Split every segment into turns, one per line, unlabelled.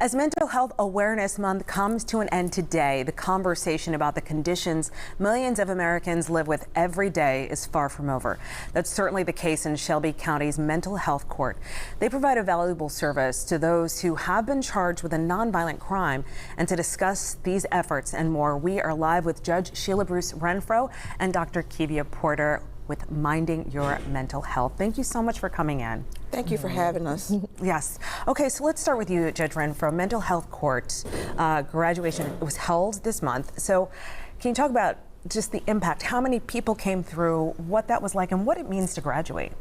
As Mental Health Awareness Month comes to an end today, the conversation about the conditions millions of Americans live with every day is far from over. That's certainly the case in Shelby County's mental health court. They provide a valuable service to those who have been charged with a nonviolent crime. And to discuss these efforts and more, we are live with Judge Sheila Renfroe and Dr. Keevia Porter with Minding Your Mental Health. Thank you so much for coming in.
Thank you for having us.
Yes. Okay, so let's start with you, Judge Renfroe. Mental Health Court graduation was held this month. So can you talk about just the impact, how many people came through, what that was like, and what it means to graduate?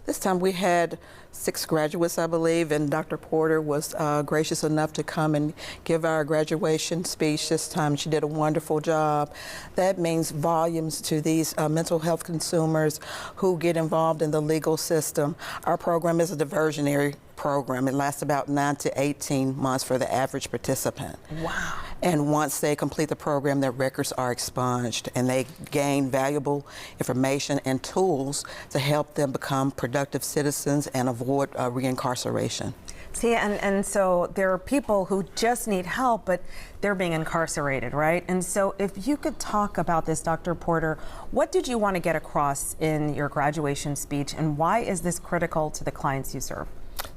This time we had 6 graduates, I believe, and Dr. Porter was gracious enough to come and give our graduation speech this time. She did a wonderful job. That means volumes to these mental health consumers who get involved in the legal system. Our program is a diversionary program. It lasts about 9 to 18 months for the average participant.
Wow.
And once they complete the program, their records are expunged and they gain valuable information and tools to help them become productive citizens and avoid reincarceration.
See, and so there are people who just need help, but they're being incarcerated, right? And so if you could talk about this, Dr. Porter, what did you want to get across in your graduation speech, and why is this critical to the clients you serve?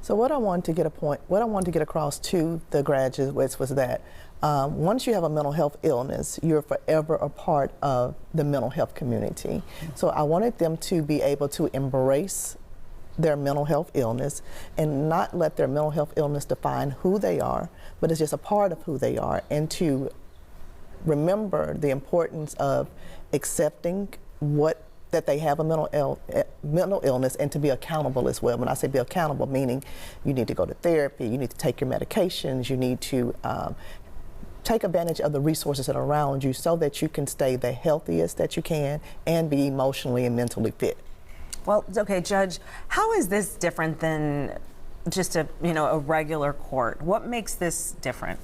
So what I wanted to get across to the graduates was that once you have a mental health illness, you're forever a part of the mental health community. So I wanted them to be able to embrace their mental health illness and not let their mental health illness define who they are, but it's just a part of who they are, and to remember the importance of accepting that they have a mental illness, and to be accountable as well. When I say be accountable, meaning you need to go to therapy, you need to take your medications, you need to take advantage of the resources that are around you so that you can stay the healthiest that you can and be emotionally and mentally fit.
Well, okay, Judge, how is this different than just a regular court? What makes this different?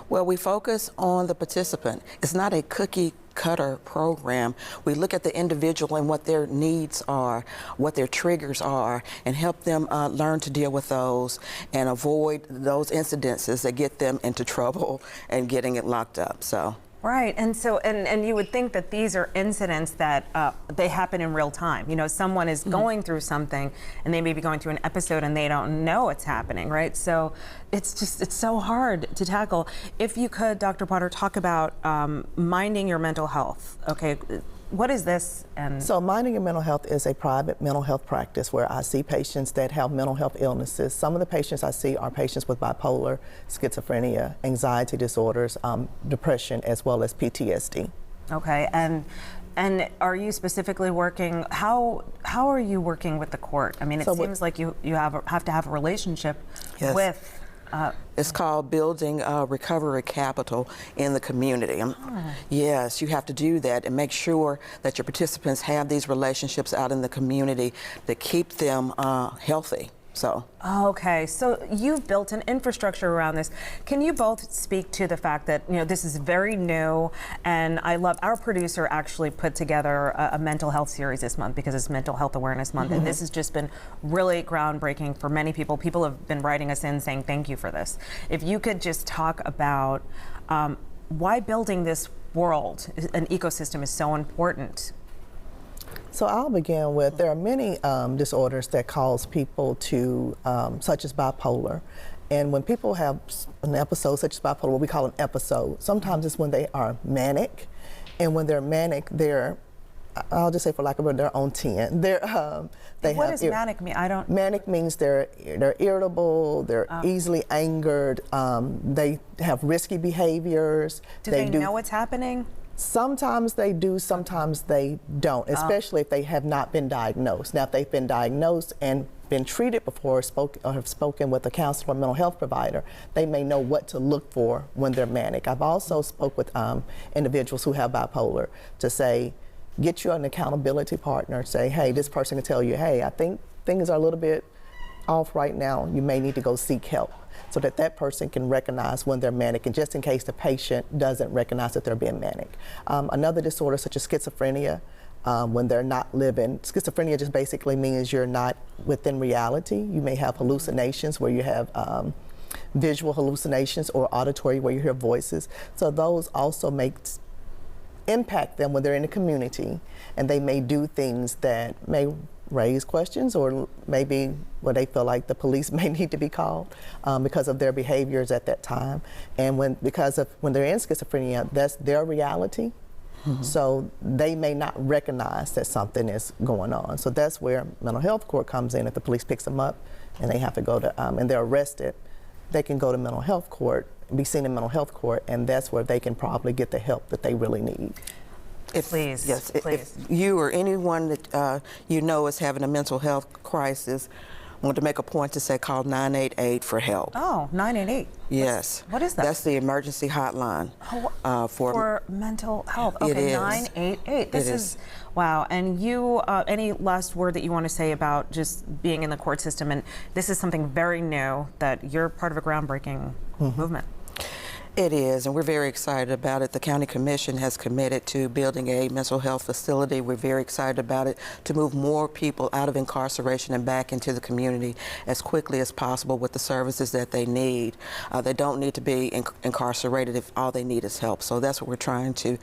Well, we focus on the participant. It's not a cookie cutter program. We look at the individual and what their needs are, what their triggers are, and help them learn to deal with those and avoid those incidences that get them into trouble and getting it locked up. So.
Right, and so and you would think that these are incidents that they happen in real time. You know, someone is going through something, and they may be going through an episode, and they don't know it's happening, right? So it's so hard to tackle. If you could, Dr. Potter, talk about minding your mental health. Okay, what is this? And
so Minding Your Mental Health is a private mental health practice where I see patients that have mental health illnesses. Some of the patients I see are patients with bipolar, schizophrenia, anxiety disorders, depression, as well as PTSD.
Okay, and are you specifically working, how are you working with the court? I mean, it seems like you have to have a relationship with
it's called building recovery capital in the community. Yes, you have to do that and make sure that your participants have these relationships out in the community that keep them healthy. So.
Okay, so you've built an infrastructure around this. Can you both speak to the fact that this is very new, and I love our producer actually put together a mental health series this month because it's Mental Health Awareness Month, and this has just been really groundbreaking for many people. People have been writing us in saying thank you for this. If you could just talk about why building this world, an ecosystem, is so important.
So I'll begin with, there are many disorders that cause people to, such as bipolar. And when people have an episode such as bipolar, what we call an episode, sometimes it's when they are manic. And when they're manic, I'll just say, for lack of a word, they're on 10.
What does manic mean? I don't.
Manic means they're irritable, they're easily angered, they have risky behaviors.
Do they know what's happening?
Sometimes they do, sometimes they don't, especially if they have not been diagnosed. Now, if they've been diagnosed and been treated before or have spoken with a counselor or mental health provider, they may know what to look for when they're manic. I've also spoke with individuals who have bipolar to say, get you an accountability partner. Say, hey, this person can tell you, hey, I think things are a little bit off right now. You may need to go seek help, so that that person can recognize when they're manic, and just in case the patient doesn't recognize that they're being manic. Another disorder such as schizophrenia, when they're not living. Schizophrenia just basically means you're not within reality. You may have hallucinations where you have visual hallucinations or auditory where you hear voices. So those also impact them when they're in the community, and they may do things that may raise questions, or maybe where they feel like the police may need to be called because of their behaviors at that time. And when they're in schizophrenia, that's their reality. So they may not recognize that something is going on. So that's where mental health court comes in. If the police picks them up and they have to go to, and they're arrested, they can go to mental health court, be seen in mental health court, and that's where they can probably get the help that they really need.
Please.
If you or anyone that you know is having a mental health crisis, I want to make a point to say call 988 for help.
Oh, 988.
Yes.
What is that?
That's the emergency hotline
for mental health. Okay,
it is.
988. This is wow. And you, any last word that you want to say about just being in the court system? And this is something very new that you're part of a groundbreaking movement.
It is, and we're very excited about it. The County Commission has committed to building a mental health facility. We're very excited about it to move more people out of incarceration and back into the community as quickly as possible with the services that they need. They don't need to be incarcerated if all they need is help. So that's what we're trying to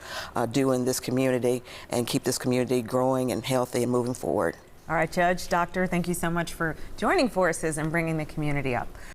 do in this community and keep this community growing and healthy and moving forward.
All right, Judge, Doctor, thank you so much for joining forces and bringing the community up.